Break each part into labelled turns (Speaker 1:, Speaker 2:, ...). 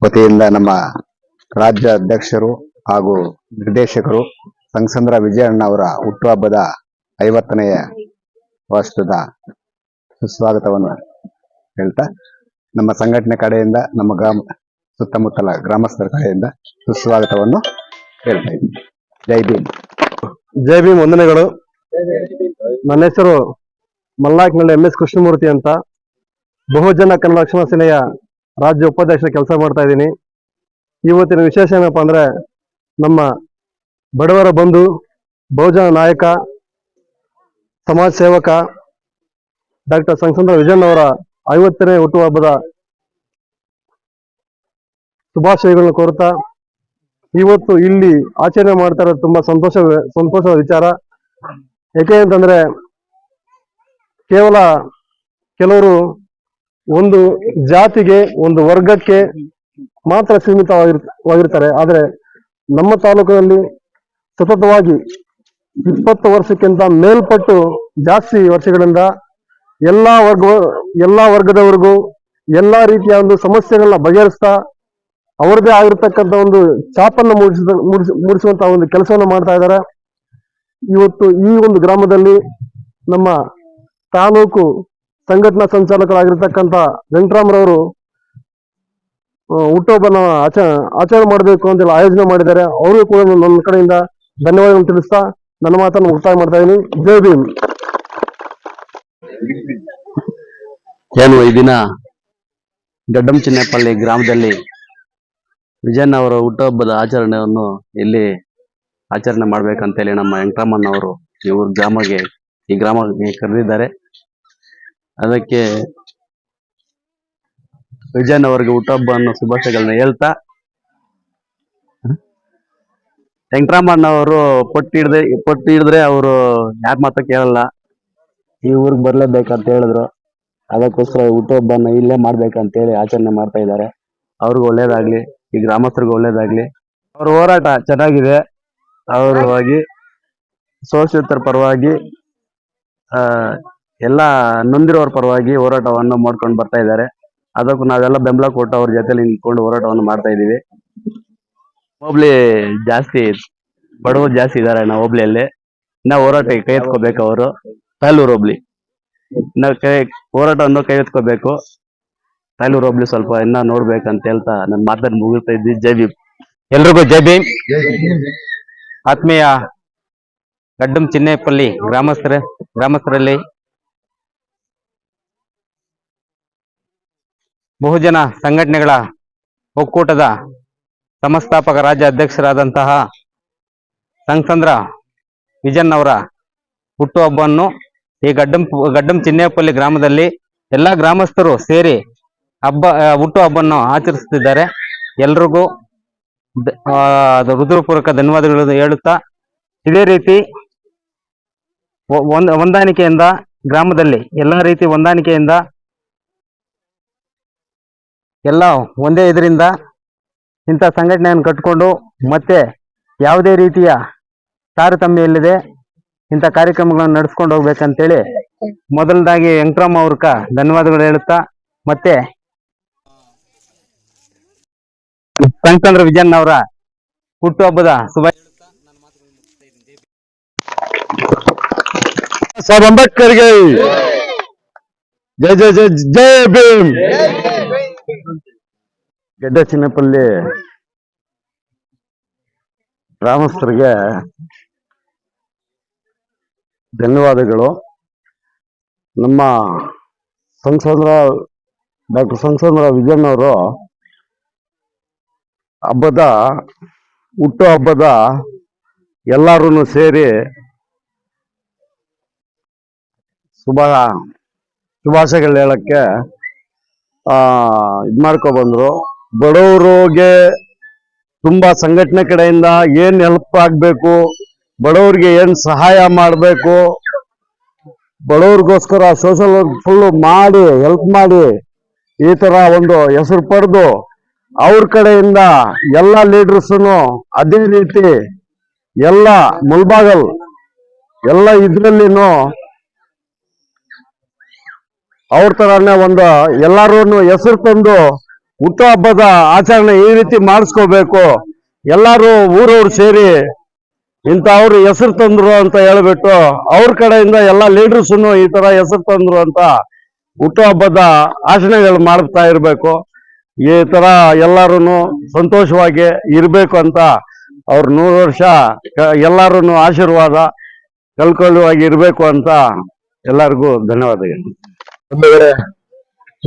Speaker 1: ವತಿಯಿಂದ ನಮ್ಮ ರಾಜ್ಯ ಅಧ್ಯಕ್ಷರು ಹಾಗೂ ನಿರ್ದೇಶಕರು ಸಂಗಸಂದ್ರ ವಿಜಯಣ್ಣ ಅವರ ಹುಟ್ಟುಹಬ್ಬದ 50ನೇ ವರ್ಷದ ಸುಸ್ವಾಗತವನ್ನು ಹೇಳ್ತಾ, ನಮ್ಮ ಸಂಘಟನೆ ಕಡೆಯಿಂದ ನಮ್ಮ ಸುತ್ತಮುತ್ತಲ ಗ್ರಾಮಸ್ಥರ ಕಡೆಯಿಂದ ಸುಸ್ವಾಗತವನ್ನು ಹೇಳ್ತಾ ಇದ್ದೀನಿ. ಜೈ ಭೀಮ್.
Speaker 2: ಜೈ ಭೀಮ್. ವಂದನೆಗಳು. ನನ್ನ ಹೆಸರು ಮಲ್ಲಾಕ್ನಳ್ಳಿ MS ಕೃಷ್ಣಮೂರ್ತಿ ಅಂತ. ಬಹುಜನ ಕನ್ನಡ ರಕ್ಷಣಾ ಸೇನೆಯ ರಾಜ್ಯ ಉಪಾಧ್ಯಕ್ಷ ಕೆಲಸ ಮಾಡ್ತಾ ಇದ್ದೀನಿ. ಇವತ್ತಿನ ವಿಶೇಷ ಏನಪ್ಪಾ ಅಂದ್ರೆ, ನಮ್ಮ ಬಡವರ ಬಂಧು, ಬಹುಜನ ನಾಯಕ, ಸಮಾಜ ಸೇವಕ ಡಾಕ್ಟರ್ ಸಂಗಸಂದ್ರ ವಿಜಯಣ್ಣ ಅವರ 50ನೇ ಹುಟ್ಟುಹಬ್ಬದ ಶುಭಾಶಯಗಳನ್ನು ಕೋರುತ್ತಾ, ಇವತ್ತು ಇಲ್ಲಿ ಆಚರಣೆ ಮಾಡ್ತಾ ಇರೋದು ತುಂಬಾ ಸಂತೋಷದ ವಿಚಾರ. ಯಾಕೆ ಅಂತಂದ್ರೆ, ಕೇವಲ ಕೆಲವರು ಒಂದು ಜಾತಿಗೆ, ಒಂದು ವರ್ಗಕ್ಕೆ ಮಾತ್ರ ಸೀಮಿತವಾಗಿರ್ತಾರೆ. ಆದ್ರೆ ನಮ್ಮ ತಾಲೂಕಿನಲ್ಲಿ ಸತತವಾಗಿ 20 ವರ್ಷಕ್ಕಿಂತ ಮೇಲ್ಪಟ್ಟು ಜಾಸ್ತಿ ವರ್ಷಗಳಿಂದ ಎಲ್ಲಾ ವರ್ಗದವರಿಗೂ ಎಲ್ಲಾ ರೀತಿಯ ಒಂದು ಸಮಸ್ಯೆಗಳನ್ನ ಬಗೆಹರಿಸ್ತಾ ಅವರದೇ ಆಗಿರ್ತಕ್ಕಂಥ ಒಂದು ಛಾಪನ್ನು ಮೂಡಿಸುವಂತ ಒಂದು ಕೆಲಸವನ್ನು ಮಾಡ್ತಾ ಇದ್ದಾರೆ. ಇವತ್ತು ಈ ಒಂದು ಗ್ರಾಮದಲ್ಲಿ ನಮ್ಮ ತಾಲೂಕು ಸಂಘಟನಾ ಸಂಚಾಲಕರಾಗಿರ್ತಕ್ಕಂಥ ವೆಂಕಟರಾಮರವರು ಹುಟ್ಟುಹಬ್ಬನ ಆಚರಣೆ ಮಾಡಬೇಕು ಅಂತೆಲ್ಲ ಆಯೋಜನೆ ಮಾಡಿದ್ದಾರೆ. ಅವರು ಕೂಡ ನನ್ನ ಕಡೆಯಿಂದ ಧನ್ಯವಾದಗಳನ್ನು ತಿಳಿಸ್ತಾ ನನ್ನ ಮಾತನ್ನು ಮುಕ್ತಾಯ ಮಾಡ್ತಾ ಇದ್ದೀನಿ. ಜೈ ಭೀಮ್.
Speaker 3: ಏನು ಈ ದಿನ ಗಡ್ಡಂ ಚಿನ್ನೇಪಲ್ಲಿ ಗ್ರಾಮದಲ್ಲಿ ವಿಜಯಣ್ಣ ಅವರ ಹುಟ್ಟುಹಬ್ಬದ ಆಚರಣೆಯನ್ನು ಇಲ್ಲಿ ಆಚರಣೆ ಮಾಡ್ಬೇಕಂತೇಳಿ ನಮ್ಮ ವೆಂಕಟರಾಮಣ್ಣವರು ಈ ಗ್ರಾಮಕ್ಕೆ ಕರೆದಿದ್ದಾರೆ. ಅದಕ್ಕೆ ವಿಜಯಣ್ಣ ಅವರಿಗೆ ಹುಟ್ಟುಹಬ್ಬವನ್ನು ಶುಭಾಶಯಗಳನ್ನ ಹೇಳ್ತಾ, ವೆಂಕಟರಾಮಣ್ಣವರು ಪಟ್ಟು ಹಿಡಿದ್ರೆ ಅವರು ಯಾರ ಮಾತ ಕೇಳಲ್ಲ, ಈ ಊರಿಗೆ ಬರ್ಲೇಬೇಕಂತ ಹೇಳಿದ್ರು. ಅದಕ್ಕೋಸ್ಕರ ಹುಟ್ಟುಹಬ್ಬನ ಇಲ್ಲೇ ಮಾಡ್ಬೇಕಂತೇಳಿ ಆಚರಣೆ ಮಾಡ್ತಾ ಇದ್ದಾರೆ. ಅವ್ರಿಗೂ ಒಳ್ಳೇದಾಗ್ಲಿ, ಈ ಗ್ರಾಮಸ್ಥರಿಗೂ ಒಳ್ಳೇದಾಗ್ಲಿ. ಅವ್ರ ಹೋರಾಟ ಚೆನ್ನಾಗಿದೆ. ಅವರವಾಗಿ ಶೋಷಿತರ ಪರವಾಗಿ, ಎಲ್ಲ ನೊಂದಿರೋರ ಪರವಾಗಿ ಹೋರಾಟವನ್ನು ಮಾಡ್ಕೊಂಡು ಬರ್ತಾ ಇದ್ದಾರೆ. ಅದಕ್ಕೂ ನಾವೆಲ್ಲ ಬೆಂಬಲ ಕೊಟ್ಟು ಅವ್ರ ಜೊತೆಲಿ ನಿಂತ್ಕೊಂಡು ಹೋರಾಟವನ್ನು ಮಾಡ್ತಾ ಇದೀವಿ. ಹೋಬ್ಳಿ ಜಾಸ್ತಿ ಬಡವರು ಜಾಸ್ತಿ ಇದ್ದಾರೆ ನಾವು ಹೋಬ್ಳಿಯಲ್ಲಿ. ನಾವು ಹೋರಾಟ ಕೈ ಎತ್ಕೋಬೇಕು. ಅವರು ತಾಲೂರು ಹೋಬ್ಳಿ ನಾವು ಹೋರಾಟವನ್ನು ಕೈ ಎತ್ಕೋಬೇಕು. ತಾಲೂರು ಹೋಬ್ಳಿ ಸ್ವಲ್ಪ ಇನ್ನ ನೋಡ್ಬೇಕಂತ ಹೇಳ್ತಾ ನನ್ನ ಮಾತನ್ನು ಮುಗಿಸ್ತಾ ಇದ್ವಿ. ಜೈ ಭೀಮ್.
Speaker 4: ಎಲ್ರಿಗೂ ಜೈ ಭೀಮ್. ಆತ್ಮೀಯ ಗಡ್ಡಂ ಚಿನ್ನೇಪಲ್ಲಿ ಗ್ರಾಮಸ್ಥರಲ್ಲಿ ಬಹುಜನ ಸಂಘಟನೆಗಳ ಒಕ್ಕೂಟದ ಸಂಸ್ಥಾಪಕ ರಾಜ್ಯ ಅಧ್ಯಕ್ಷರಾದಂತಹ ಸಂಗಸಂದ್ರ ವಿಜಯಣ್ಣ ಅವರ ಹುಟ್ಟುಹಬ್ಬವನ್ನು ಈ ಗಡ್ಡಂ ಚಿನ್ನೇಪಲ್ಲಿ ಗ್ರಾಮದಲ್ಲಿ ಎಲ್ಲಾ ಗ್ರಾಮಸ್ಥರು ಸೇರಿ ಹುಟ್ಟುಹಬ್ಬವನ್ನು ಆಚರಿಸುತ್ತಿದ್ದಾರೆ. ಎಲ್ರಿಗೂ ಹೃದಯಪೂರ್ವಕ ಧನ್ಯವಾದಗಳು ಹೇಳುತ್ತಾ, ಇದೇ ರೀತಿ ಹೊಂದಾಣಿಕೆಯಿಂದ ಗ್ರಾಮದಲ್ಲಿ ಎಲ್ಲಾ ರೀತಿ ಹೊಂದಾಣಿಕೆಯಿಂದ ಎಲ್ಲ ಒಂದೇ ಇದರಿಂದ ಇಂಥ ಸಂಘಟನೆಯನ್ನು ಕಟ್ಟಿಕೊಂಡು ಮತ್ತೆ ಯಾವುದೇ ರೀತಿಯ ತಾರತಮ್ಯ ಇಲ್ಲದೆ ಇಂಥ ಕಾರ್ಯಕ್ರಮಗಳನ್ನು ನಡೆಸ್ಕೊಂಡು ಹೋಗ್ಬೇಕಂತೇಳಿ ಮೊದಲದಾಗಿ ವೆಂಕಟರಾಮ ಅವ್ರಕ ಧನ್ಯವಾದಗಳು ಹೇಳುತ್ತಾ, ಮತ್ತೆ ಸಂಗಸಂದ್ರ ವಿಜಯಣ್ಣ ಅವರ ಹುಟ್ಟುಹಬ್ಬದ ಶುಭ
Speaker 2: ಸಾಹೇಬ್ ಅಂಬೇಡ್ಕರ್ಗೆ ಜೈ ಜೈ ಜೈ ಜೈ ಭೀಮ್. ಗಡ್ಡ ಚಿನ್ನಪಲ್ಲಿ ಗ್ರಾಮಸ್ಥರಿಗೆ ಧನ್ಯವಾದಗಳು. ನಮ್ಮ ಡಾಕ್ಟರ್ ಸಂಗಸಂದ್ರ ವಿಜಯಣ್ಣವರು ಹುಟ್ಟುಹಬ್ಬದ ಎಲ್ಲರೂ ಸೇರಿ ಶುಭಾಶಯಗಳು ಹೇಳಕ್ಕೆ ಇದ್ ಮಾಡ್ಕೊಬಂದ್ರು. ಬಡವರಿಗೆ ತುಂಬಾ ಸಂಘಟನೆ ಕಡೆಯಿಂದ ಏನ್ ಹೆಲ್ಪ್ ಆಗ್ಬೇಕು, ಬಡವರಿಗೆ ಏನ್ ಸಹಾಯ ಮಾಡ್ಬೇಕು, ಬಡವರಿಗೋಸ್ಕರ ಸೋಷಲ್ ವರ್ಕ್ ಫುಲ್ ಮಾಡಿ ಹೆಲ್ಪ್ ಮಾಡಿ ಈ ತರ ಒಂದು ಹೆಸರು ಪಡೆದು ಅವ್ರ ಕಡೆಯಿಂದ ಎಲ್ಲ ಲೀಡರ್ಸ್ನು ಅದೇ ರೀತಿ ಎಲ್ಲ ಮುಲ್ಬಾಗಲ್ ಎಲ್ಲ ಇದ್ರಲ್ಲಿನೂ ಅವ್ರ ತರಾನೇ ಒಂದು ಎಲ್ಲಾರು ಹೆಸರು ತಂದು ಹುಟ್ಟುಹಬ್ಬದ ಆಚರಣೆ ಈ ರೀತಿ ಮಾಡಿಸ್ಕೋಬೇಕು. ಎಲ್ಲಾರು ಊರವ್ರು ಸೇರಿ ಇಂಥವ್ರು ಹೆಸರು ತಂದ್ರು ಅಂತ ಹೇಳ್ಬಿಟ್ಟು ಅವ್ರ ಕಡೆಯಿಂದ ಎಲ್ಲ ಲೀಡರ್ಸ್ ಈ ತರ ಹೆಸರು ತಂದ್ರು ಅಂತ ಹುಟ್ಟುಹಬ್ಬದ ಆಚರಣೆಗಳು ಮಾಡ್ತಾ ಇರ್ಬೇಕು. ಈ ತರ ಎಲ್ಲಾರು ಸಂತೋಷವಾಗಿ ಇರ್ಬೇಕು ಅಂತ ಅವ್ರ 100 ವರ್ಷ ಎಲ್ಲಾರು ಆಶೀರ್ವಾದ ಕಲ್ಕೊಳ್ಳುವಾಗಿ ಇರ್ಬೇಕು ಅಂತ ಎಲ್ಲರಿಗೂ ಧನ್ಯವಾದಗಳು.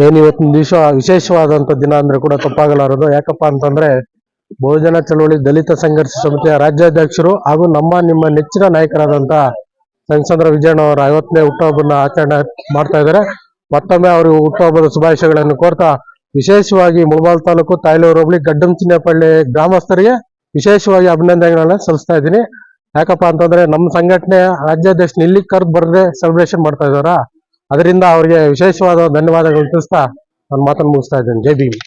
Speaker 5: ಏನ್ ಇವತ್ತಿನ ದಿವಸ ವಿಶೇಷವಾದಂತ ದಿನ ಅಂದ್ರೆ ಕೂಡ ತಪ್ಪಾಗಲಾರದು. ಯಾಕಪ್ಪ ಅಂತಂದ್ರೆ ಬಹುಜನ ಚಳವಳಿ ದಲಿತ ಸಂಘರ್ಷ ಸಮಿತಿಯ ರಾಜ್ಯಾಧ್ಯಕ್ಷರು ಹಾಗೂ ನಿಮ್ಮ ನೆಚ್ಚಿನ ನಾಯಕರಾದಂತ ಸಂಗಸಂದ್ರ ವಿಜಯಣ್ಣ ಅವರ 50ನೇ ಹುಟ್ಟುಹಬ್ಬನ ಆಚರಣೆ ಮಾಡ್ತಾ ಇದ್ದಾರೆ. ಮತ್ತೊಮ್ಮೆ ಅವರು ಹುಟ್ಟುಹಬ್ಬದ ಶುಭಾಶಯಗಳನ್ನು ಕೋರ್ತಾ ವಿಶೇಷವಾಗಿ ಮುಳಬಾಲ್ ತಾಲೂಕು ತಾಯ್ಲೂರು ಹೋಬಳಿ ಗಡ್ಡಂಚಿನಪಳ್ಳಿ ಗ್ರಾಮಸ್ಥರಿಗೆ ವಿಶೇಷವಾಗಿ ಅಭಿನಂದನೆಗಳನ್ನ ಸಲ್ಲಿಸ್ತಾ ಇದ್ದೀನಿ. ಯಾಕಪ್ಪ ಅಂತಂದ್ರೆ ನಮ್ಮ ಸಂಘಟನೆ ರಾಜ್ಯಾಧ್ಯಕ್ಷ ಇಲ್ಲಿ ಕರೆದು ಬರದೆ ಸೆಲೆಬ್ರೇಷನ್ ಮಾಡ್ತಾ ಇದಾರ. ಅದರಿಂದ ಅವರಿಗೆ ವಿಶೇಷವಾದ ಧನ್ಯವಾದಗಳು ತಿಳಿಸ್ತಾ ನನ್ನ ಮಾತನ್ನು ಮುಗಿಸ್ತಾ ಇದ್ದೇನೆ. ಜೈ ಭೀಮ್.